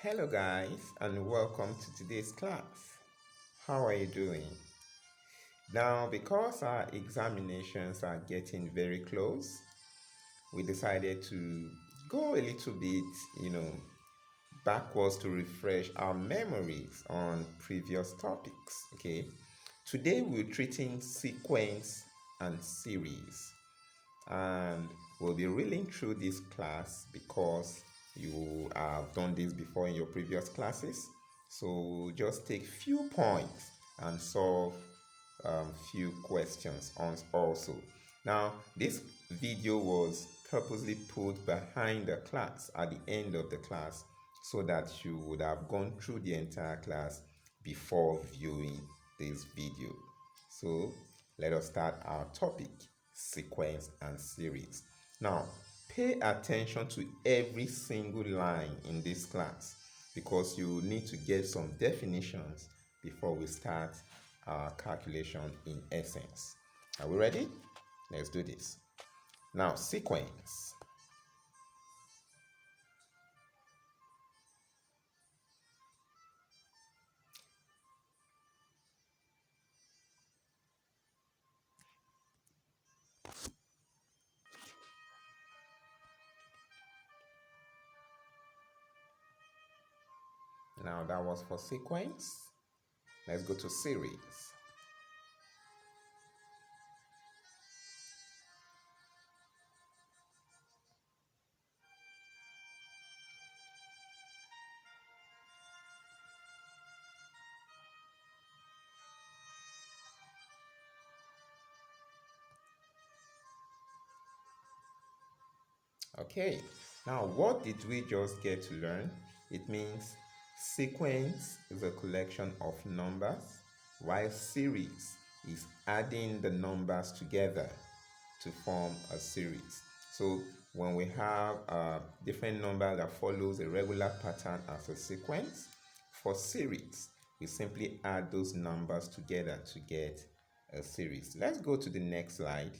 Hello guys and welcome to today's class. How are you doing? Now because our examinations are getting very close, we decided to go a little bit, backwards to refresh our memories on previous topics, okay? Today we're treating sequence and series, and we'll be reeling through this class because you have done this before in your previous classes. So just take few points and solve few questions on also. Now this video was purposely put behind the class at the end of the class so that you would have gone through the entire class before viewing this video. So let us start our topic, sequence and series. Now pay attention to every single line in this class because you need to get some definitions before we start our calculation in essence. Are we ready? Let's do this. Now, sequence. Now, that was for sequence. Let's go to series. Okay, now what did we just get to learn? It means sequence is a collection of numbers, while series is adding the numbers together to form a series. So when we have a different number that follows a regular pattern as a sequence, for series, we simply add those numbers together to get a series. Let's go to the next slide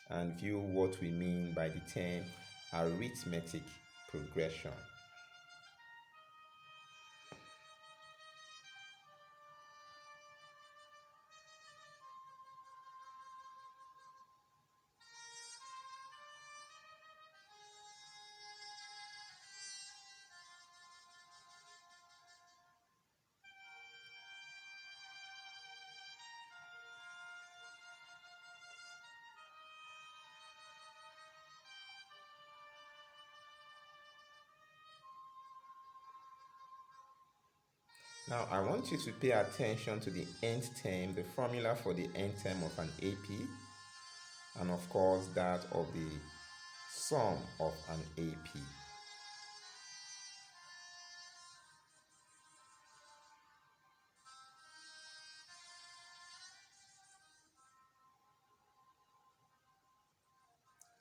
and view what we mean by the term arithmetic progression. Now, I want you to pay attention to the nth term, the formula for the nth term of an AP, and of course that of the sum of an AP.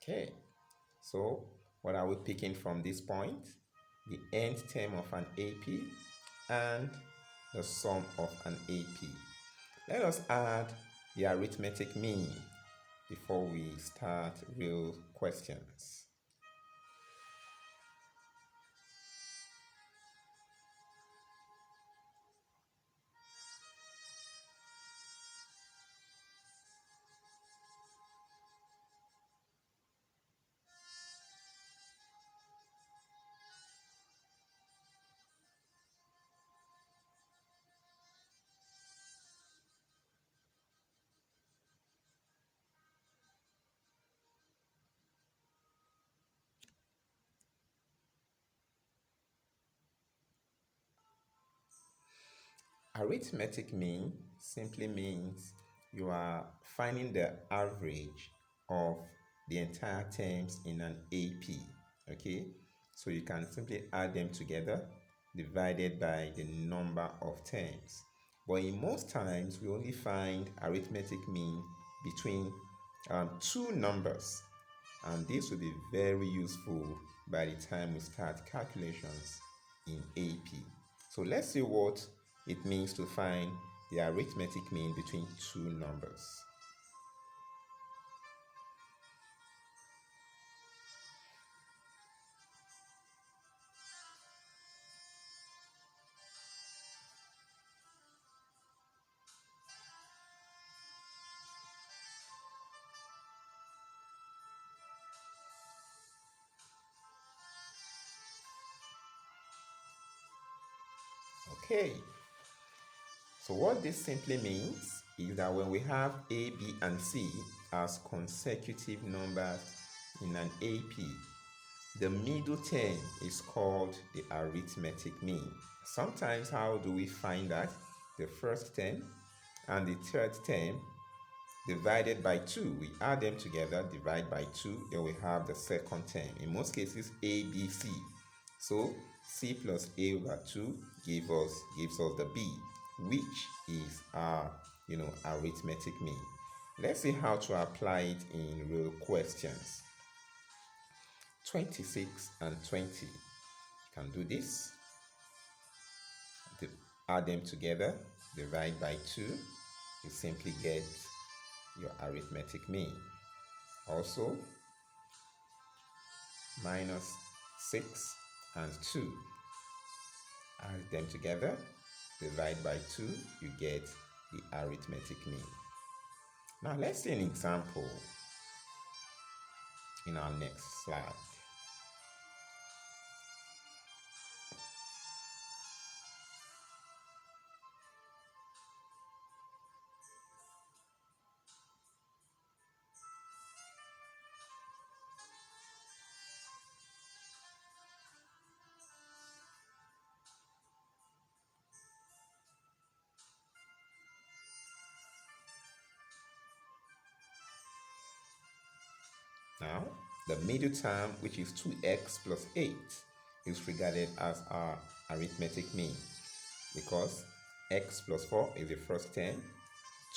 Okay, so what are we picking from this point? The nth term of an AP and the sum of an AP. Let us add the arithmetic mean before we start real questions. Arithmetic mean simply means you are finding the average of the entire terms in an AP. Okay, so you can simply add them together divided by the number of terms. But in most times, we only find arithmetic mean between two numbers, and this will be very useful by the time we start calculations in AP. So let's see what it means to find the arithmetic mean between two numbers. Okay, so what this simply means is that when we have A, B, and C as consecutive numbers in an AP, the middle term is called the arithmetic mean. Sometimes, how do we find that? The first term and the third term divided by 2. We add them together, divide by 2, then we have the second term. In most cases, A, B, C. So C plus A over 2 gives us the B, which is our arithmetic mean. Let's see how to apply it in real questions. 26 and 20. You can do this. Add them together, divide by 2. You simply get your arithmetic mean. Also, minus 6 and 2. Add them together, divide by 2, you get the arithmetic mean. Now let's see an example in our next slide. Now, the middle term, which is 2x plus 8, is regarded as our arithmetic mean because x plus 4 is the first term,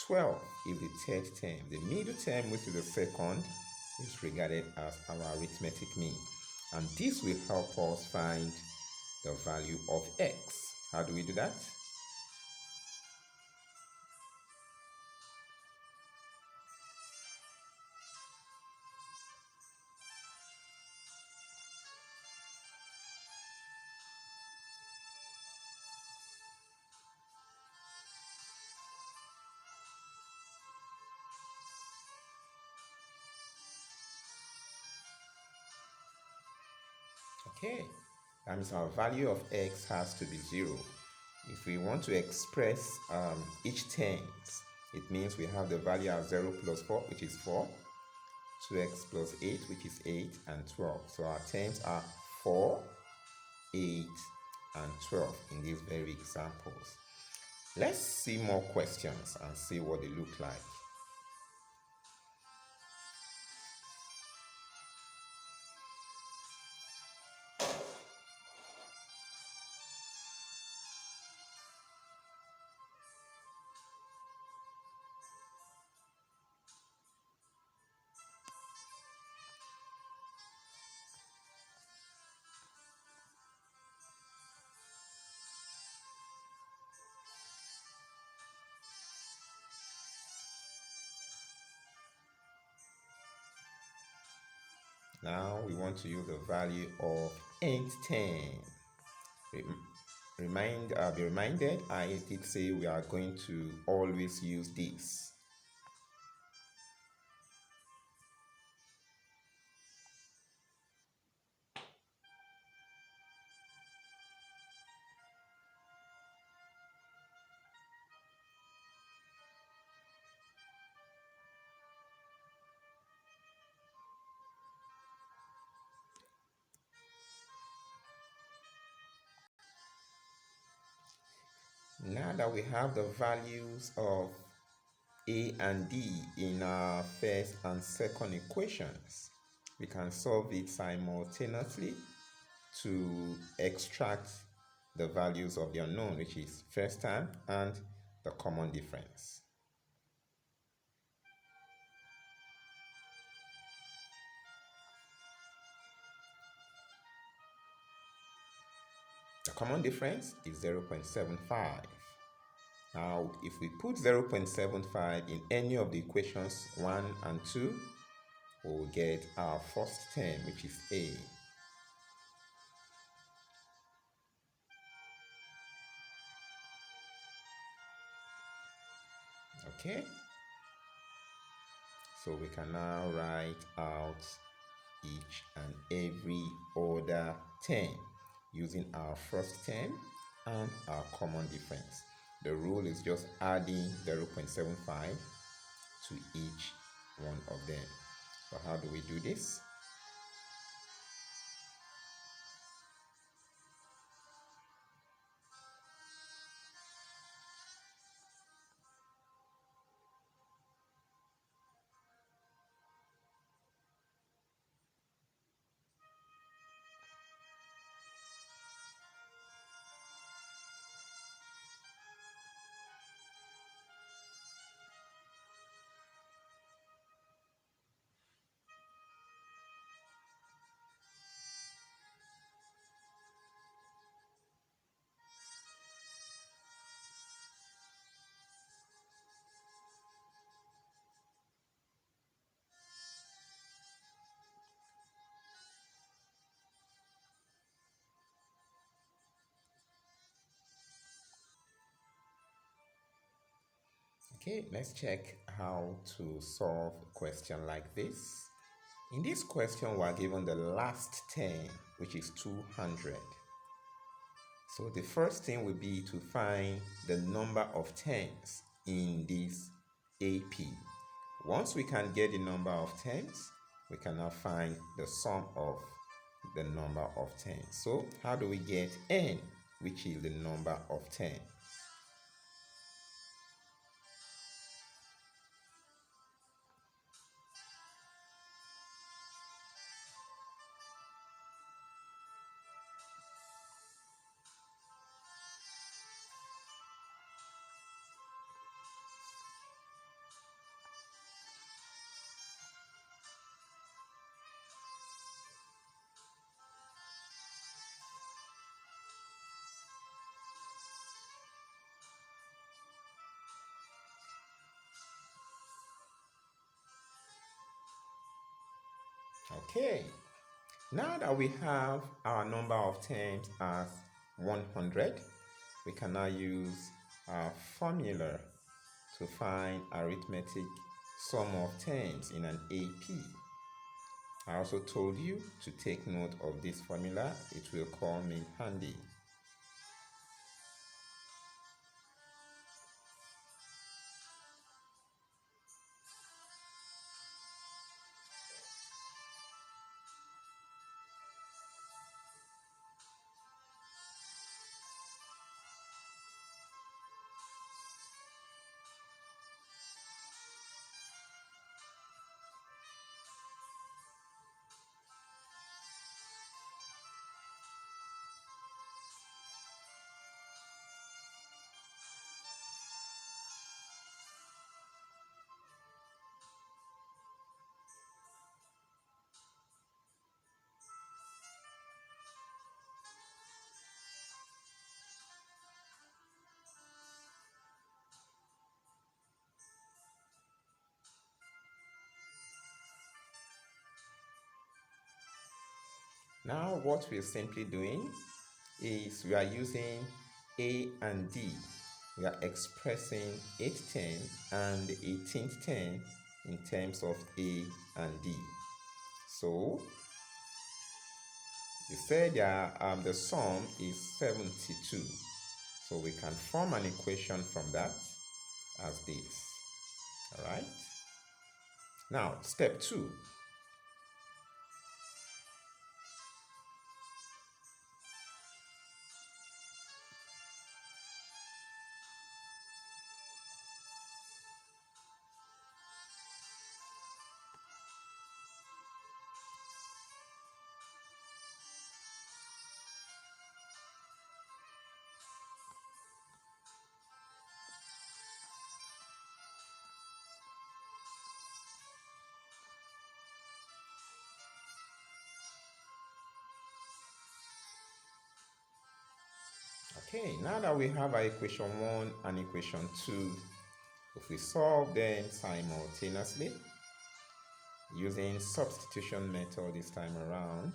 12 is the third term. The middle term, which is the second, is regarded as our arithmetic mean. And this will help us find the value of x. How do we do that? Okay, that means our value of x has to be 0. If we want to express each terms, it means we have the value of 0 plus 4, which is 4, 2x plus 8, which is 8, and 12. So our terms are 4, 8, and 12 in these very examples. Let's see more questions and see what they look like. Now we want to use the value of nth term. Be reminded, I did say we are going to always use this. Now that we have the values of A and D in our first and second equations, we can solve it simultaneously to extract the values of the unknown, which is first term and the common difference. The common difference is 0.75. Now, if we put 0.75 in any of the equations 1 and 2, we'll get our first term, which is A. Okay? So we can now write out each and every other term using our first term, and our common difference. The rule is just adding 0.75 to each one of them. So how do we do this? Okay, let's check how to solve a question like this. In this question, we are given the last 10, which is 200. So the first thing will be to find the number of tens in this AP. Once we can get the number of tens, we can now find the sum of the number of tens. So how do we get n, which is the number of 10? Okay, now that we have our number of tens as 100, we can now use our formula to find arithmetic sum of tens in an AP. I also told you to take note of this formula. It will come in handy. Now what we're simply doing is we are using A and D. We are expressing 810 and 1810 in terms of A and D. So you said the sum is 72. So we can form an equation from that as this. All right. Now, step 2. Okay, now that we have our equation 1 and equation 2, if we solve them simultaneously using substitution method this time around,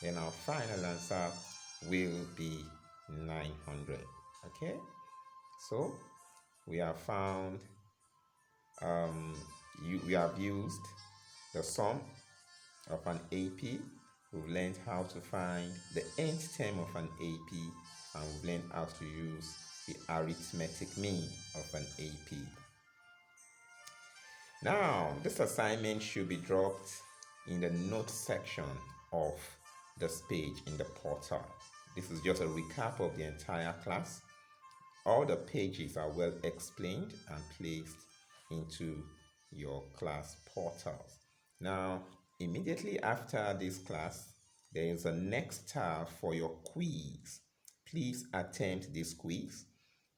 then our final answer will be 900. Okay, so we have found we have used the sum of an AP. We've learned how to find the nth term of an AP, and we've learned how to use the arithmetic mean of an AP. Now, this assignment should be dropped in the notes section of this page in the portal. This is just a recap of the entire class. All the pages are well explained and placed into your class portals. Now, immediately after this class, there is a next tab for your quiz. Please attempt this quiz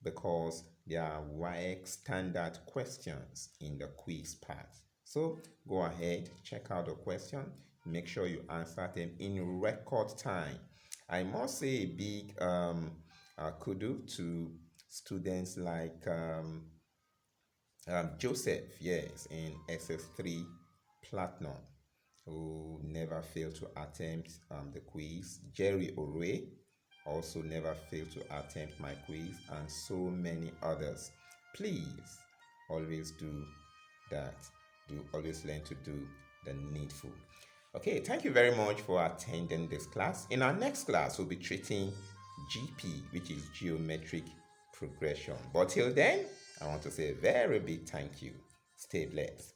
because there are WAEC standard questions in the quiz part. So go ahead, check out the question, make sure you answer them in record time. I must say a big kudos to students like Joseph, yes, in SS3 Platinum, who never failed to attempt the quiz. Jerry Orue also never failed to attempt my quiz, and so many others. Please always do that. Do always learn to do the needful. Okay, thank you very much for attending this class. In our next class, we'll be treating GP, which is geometric progression. But till then, I want to say a very big thank you. Stay blessed.